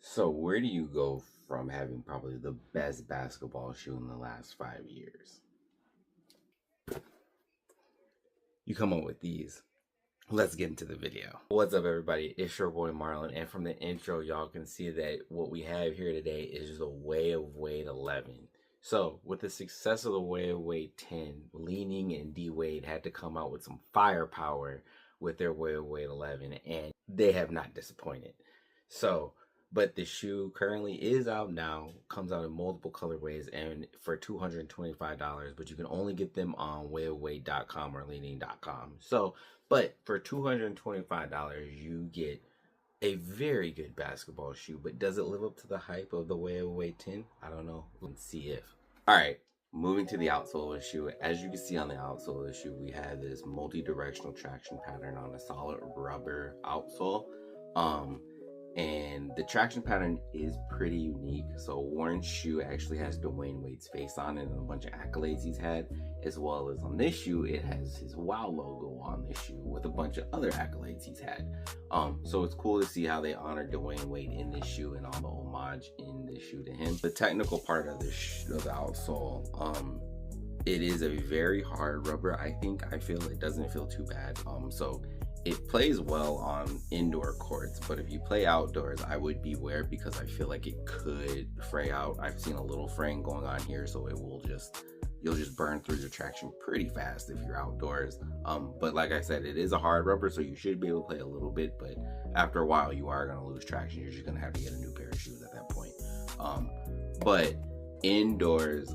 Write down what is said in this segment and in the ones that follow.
So where do you go from having probably the best basketball shoe in the last 5 years? You come up with these. Let's get into the video. What's up, everybody? It's your boy Marlon, and from the intro, y'all can see that what we have here today is the Way of Wade 11. So, with the success of the Way of Wade 10, Leaning and D Wade had to come out with some firepower with their Way of Wade 11, and they have not disappointed. So, but the shoe currently is out now, comes out in multiple colorways and for $225, but you can only get them on wayofwade.com or leaning.com. So, but for $225, you get a very good basketball shoe. But does it live up to the hype of the Way of Wade 10? I don't know. Let's see if. All right, moving to the outsole of the shoe. As you can see on the outsole of the shoe, we have this multi-directional traction pattern on a solid rubber outsole. And the traction pattern is pretty unique. So Warren's shoe actually has Dwayne Wade's face on it and a bunch of accolades he's had, as well as on this shoe, it has his WOW logo on this shoe with a bunch of other accolades he's had. So it's cool to see how they honor Dwayne Wade in this shoe and all the homage in this shoe to him. The technical part of this of the outsole, it is a very hard rubber. I feel it doesn't feel too bad. So it plays well on indoor courts, but if you play outdoors, I would beware because I feel like it could fray out. I've seen a little fraying going on here, so you'll just burn through your traction pretty fast if you're outdoors. But like I said, it is a hard rubber, so you should be able to play a little bit, but after a while, you are going to lose traction. You're just going to have to get a new pair of shoes at that point. But indoors,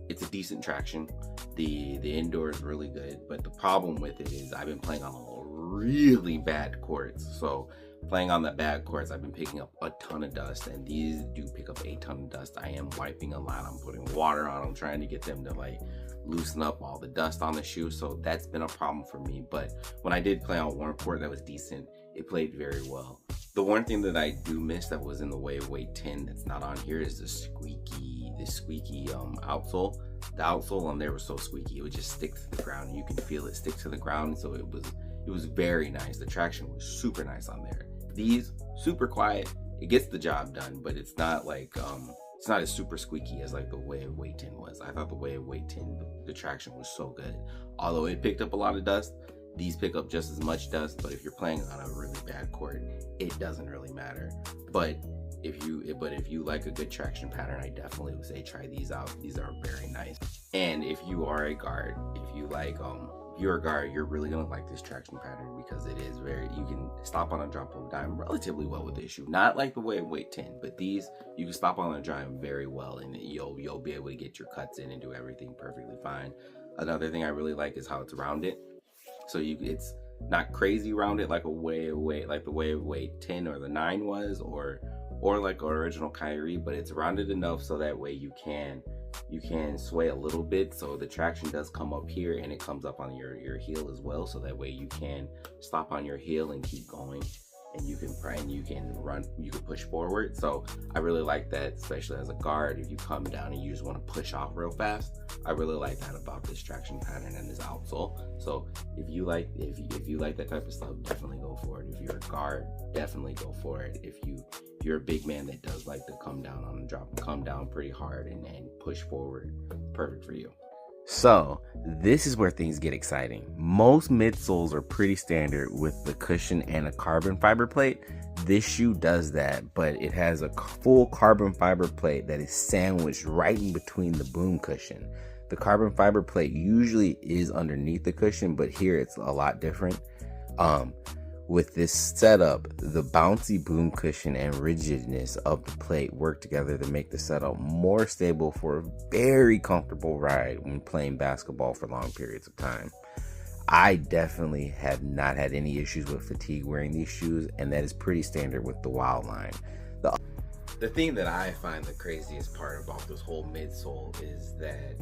it's a decent traction. The indoor is really good, but the problem with it is I've been playing on a really bad courts. So playing on the bad courts, I've been picking up a ton of dust, and these do pick up a ton of dust. I am wiping a lot. I'm putting water on them, trying to get them to like loosen up all the dust on the shoe. So that's been a problem for me. But when I did play on one court that was decent, it played very well. The one thing that I do miss that was in the Way of Wade 10 that's not on here is the squeaky outsole. The outsole on there was so squeaky, it would just stick to the ground. You can feel it stick to the ground, so it was very nice. The traction was super nice on there. These, super quiet, it gets the job done, but it's not like it's not as super squeaky as like the Way of Wade 10 was. I thought the Way of Wade 10, the traction was so good. Although it picked up a lot of dust, these pick up just as much dust, but if you're playing on a really bad court, it doesn't really matter. But if you like a good traction pattern, I definitely would say try these out. These are very nice. And if you are a guard, if you're a guard, you're really gonna like this traction pattern because it is you can stop on a drop of a dime relatively well with this shoe. Not like the Way of Wade 10, but these, you can stop on a dime very well, and you'll be able to get your cuts in and do everything perfectly fine. Another thing I really like is how it's rounded. So it's not crazy rounded like the Way of Wade 10 or the 9 was, or like original Kyrie, but it's rounded enough so that way you can sway a little bit, so the traction does come up here and it comes up on your heel as well, so that way you can stop on your heel and keep going, and you can push forward. So I really like that, especially as a guard. If you come down and you just want to push off real fast, I really like that about this traction pattern and this outsole. So if you like that type of stuff, definitely go for it. If you're a guard, definitely go for it. If you're a big man that does like to come down on the drop, come down pretty hard and push forward, perfect for you. So this is where things get exciting. Most midsoles are pretty standard with the cushion and a carbon fiber plate. This shoe does that, but it has a full carbon fiber plate that is sandwiched right in between the boom cushion. The carbon fiber plate usually is underneath the cushion, but here it's a lot different. With this setup, the bouncy boom cushion and rigidness of the plate work together to make the setup more stable for a very comfortable ride when playing basketball for long periods of time. I definitely have not had any issues with fatigue wearing these shoes, and that is pretty standard with the WOW line. The thing that I find the craziest part about this whole midsole is that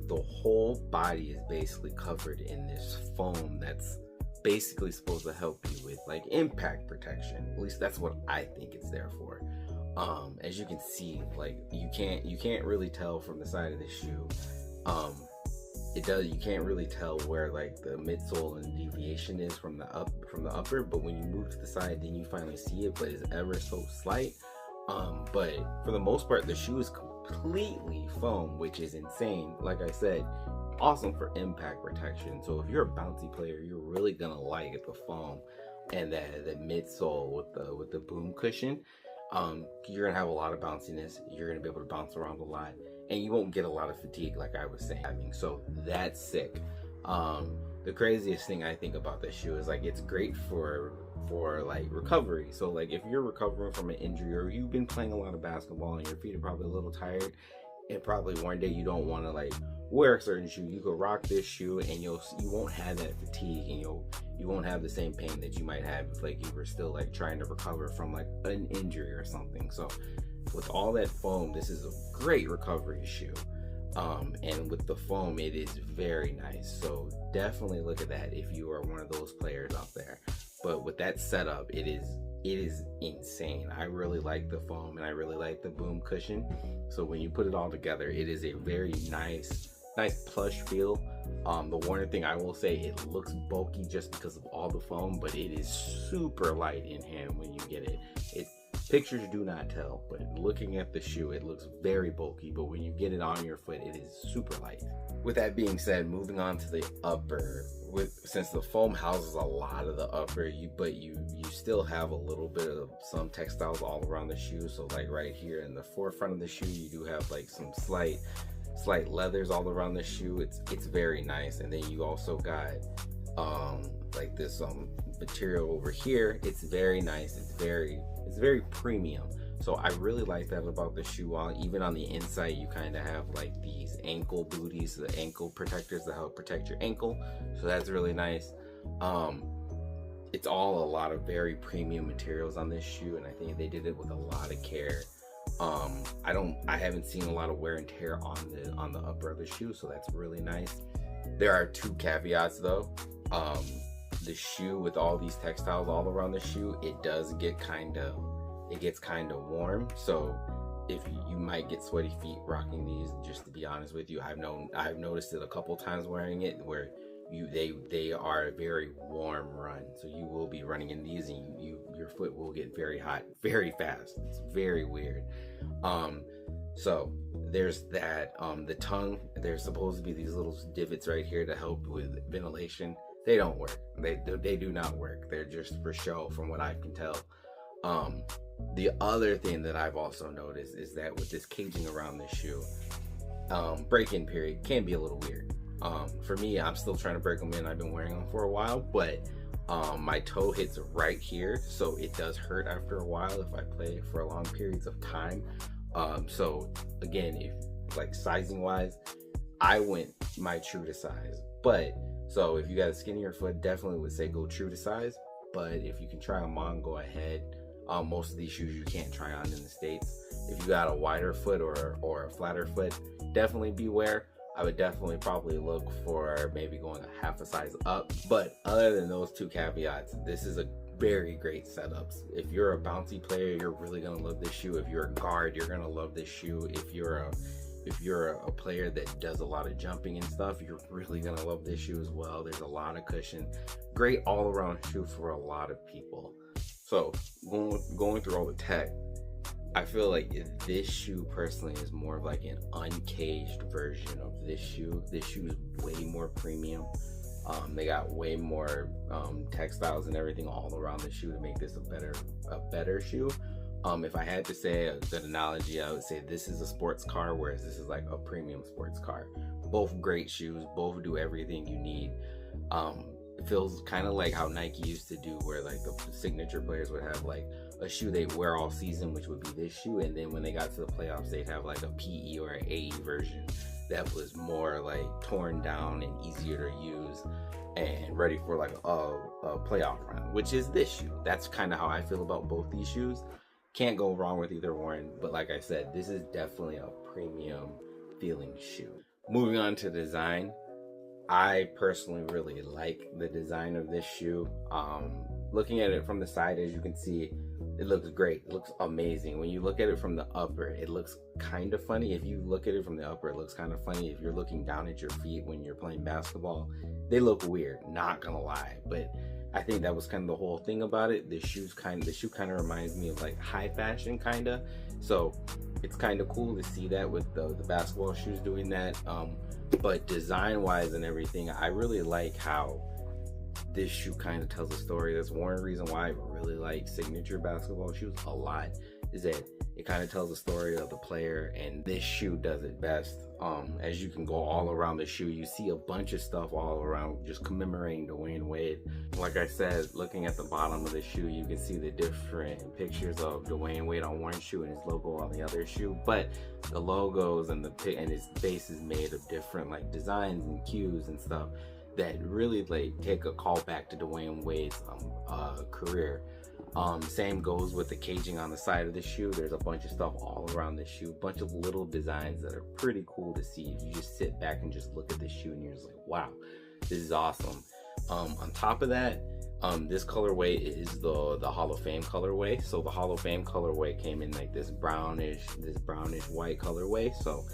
the whole body is basically covered in this foam that's basically supposed to help you with like impact protection. At least that's what I think it's there for. As you can see, like you can't really tell from the side of the shoe. You can't really tell where like the midsole and deviation is from the upper, but when you move to the side, then you finally see it, but it's ever so slight. But for the most part, the shoe is completely foam, which is insane. Like I said, awesome for impact protection. So if you're a bouncy player, you're really gonna like the foam and the midsole with the boom cushion. You're gonna have a lot of bounciness. You're gonna be able to bounce around a lot, and you won't get a lot of fatigue, like I was saying. So that's sick. The craziest thing I think about this shoe is like it's great for like recovery. So like if you're recovering from an injury or you've been playing a lot of basketball and your feet are probably a little tired, and probably one day you don't want to like wear a certain shoe, you could rock this shoe and you won't have that fatigue, and you won't have the same pain that you might have if like you were still like trying to recover from like an injury or something. So with all that foam, this is a great recovery shoe. And with the foam, it is very nice. So definitely look at that if you are one of those players out there. But with that setup, it is insane. I really like the foam and I really like the boom cushion. So when you put it all together, it is a very nice plush feel. The one thing I will say, it looks bulky just because of all the foam, but it is super light in hand when you get it. Pictures do not tell, but looking at the shoe, it looks very bulky, but when you get it on your foot, it is super light. With that being said, moving on to the upper, since the foam houses a lot of the upper, but you still have a little bit of some textiles all around the shoe. So like right here in the forefront of the shoe, you do have like some slight leathers all around the shoe. It's very nice. And then you also got like this material over here. It's very nice. It's very premium. So I really like that about the shoe. Even on the inside, you kind of have like these ankle booties, the ankle protectors that help protect your ankle. So that's really nice. It's all a lot of very premium materials on this shoe, and I think they did it with a lot of care. I haven't seen a lot of wear and tear on the upper of the shoe, so that's really nice. There are two caveats though. The shoe, with all these textiles all around the shoe, it gets kind of warm. So if you might get sweaty feet rocking these, just to be honest with you. I've noticed it a couple times wearing it where they are a very warm run. So you will be running in these and your foot will get very hot very fast. It's very weird. So there's that. The tongue, there's supposed to be these little divots right here to help with ventilation. They don't work. They do not work. They're just for show, from what I can tell. The other thing that I've also noticed is that with this caging around this shoe, break-in period can be a little weird. For me, I'm still trying to break them in. I've been wearing them for a while, but my toe hits right here, so it does hurt after a while if I play for long periods of time. So again, if like sizing wise, I went my true to size, but so if you got a skinnier foot, definitely would say go true to size. But if you can try them on, go ahead. Most of these shoes you can't try on in the States. If you got a wider foot or a flatter foot, definitely beware. I would definitely probably look for maybe going a half a size up. But other than those two caveats, this is a very great setup. If you're a bouncy player, you're really gonna love this shoe. If you're a guard, you're gonna love this shoe. If you're a player that does a lot of jumping and stuff, you're really gonna love this shoe as well. There's a lot of cushion. Great all-around shoe for a lot of people. So going through all the tech, I feel like this shoe personally is more of like an uncaged version of this shoe. This shoe is way more premium. They got way more textiles and everything all around the shoe to make this a better shoe. If I had to say a good analogy, I would say this is a sports car, whereas this is like a premium sports car. Both great shoes, both do everything you need. It feels kind of like how Nike used to do, where like the signature players would have like a shoe they wear all season, which would be this shoe, and then when they got to the playoffs, they'd have like a PE or an AE version that was more like torn down and easier to use and ready for like a playoff run, which is this shoe. That's kind of how I feel about both these shoes. Can't go wrong with either one, but like I said, this is definitely a premium feeling shoe. Moving on to design, I personally really like the design of this shoe. Looking at it from the side, as you can see, it looks great. It looks amazing. When you look at it from the upper, it looks kind of funny. If you look at it from the upper, it looks kind of funny. If you're looking down at your feet when you're playing basketball, they look weird, not gonna lie. But I think that was kind of the whole thing about it. The shoe kind of reminds me of like high fashion kind of. So it's kind of cool to see that with the basketball shoes doing that. But design wise and everything, I really like how this shoe kind of tells a story. That's one reason why I really like signature basketball shoes a lot, is that it kind of tells the story of the player, and this shoe does it best. As you can go all around the shoe, you see a bunch of stuff all around just commemorating Dwayne Wade. Like I said, looking at the bottom of the shoe, you can see the different pictures of Dwayne Wade on one shoe and his logo on the other shoe, but the logos and his face is made of different like designs and cues and stuff that really like take a call back to Dwayne Wade's career. Same goes with the caging on the side of the shoe. There's a bunch of stuff all around the shoe, a bunch of little designs that are pretty cool to see if you just sit back and just look at the shoe and you're just like, wow, this is awesome. On top of that, this colorway is the Hall of Fame colorway. So the Hall of Fame colorway came in like this brownish white colorway. So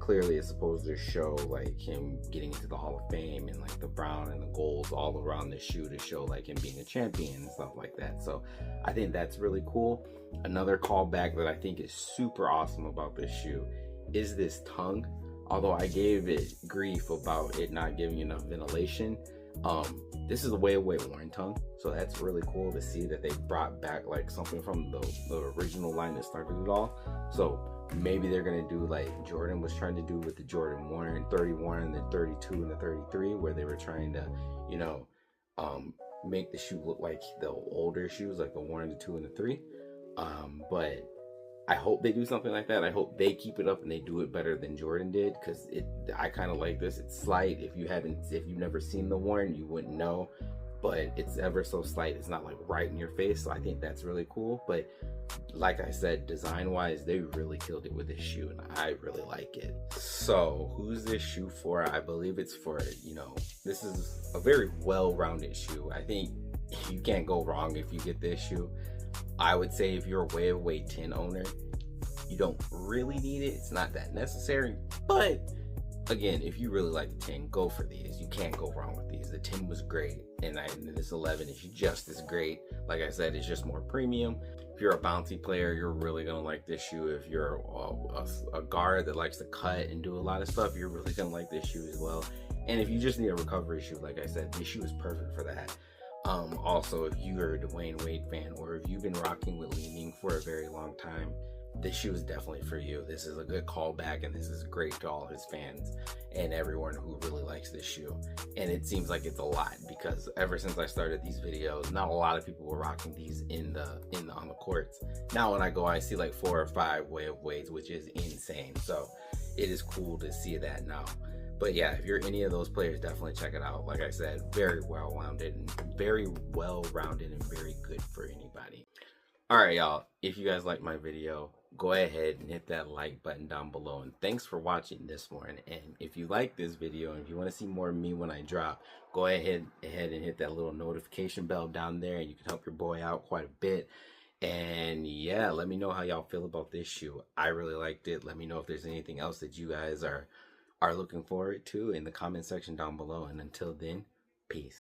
clearly it's supposed to show like him getting into the Hall of Fame, and like the brown and the golds all around the shoe to show like him being a champion and stuff like that. So I think that's really cool. Another callback that I think is super awesome about this shoe is this tongue. Although I gave it grief about it not giving enough ventilation, this is a way worn tongue. So that's really cool to see that they brought back like something from the original line that started it all. So maybe they're gonna do like Jordan was trying to do with the Jordan 1, 31, and the 32 and the 33, where they were trying to, you know, make the shoe look like the older shoes, like the 1, the 2, and the 3. But I hope they do something like that. I hope they keep it up and they do it better than Jordan did, because I kind of like this. It's slight. If you've never seen the 1, you wouldn't know, but it's ever so slight. It's not like right in your face. So I think that's really cool. But like I said, design wise, they really killed it with this shoe, and I really like it. So who's this shoe for? I believe it's for, you know, this is a very well-rounded shoe. I think you can't go wrong if you get this shoe. I would say if you're a Way of Weight 10 owner, you don't really need it. It's not that necessary, but again, if you really like the 10, go for these. You can't go wrong with these. The 10 was great, and this 11 is just as great. Like I said, it's just more premium. If you're a bouncy player, you're really gonna like this shoe. If you're a guard that likes to cut and do a lot of stuff, you're really gonna like this shoe as well. And if you just need a recovery shoe, like I said, this shoe is perfect for that. Also, if you're a Dwayne Wade fan, or if you've been rocking with Li-Ning for a very long time, this shoe is definitely for you. This is a good callback, and this is great to all his fans and everyone who really likes this shoe. And it seems like it's a lot, because ever since I started these videos, not a lot of people were rocking these on the courts. Now when I go, I see like 4 or 5 Way of Wades, which is insane. So it is cool to see that now. But yeah, if you're any of those players, definitely check it out. Like I said, very well-rounded and very very good for anybody. All right, y'all, if you guys like my video, go ahead and hit that like button down below. And thanks for watching this one. And if you like this video and if you want to see more of me when I drop, go ahead and hit that little notification bell down there, and you can help your boy out quite a bit. And yeah, let me know how y'all feel about this shoe. I really liked it. Let me know if there's anything else that you guys are looking forward to in the comment section down below. And until then, peace.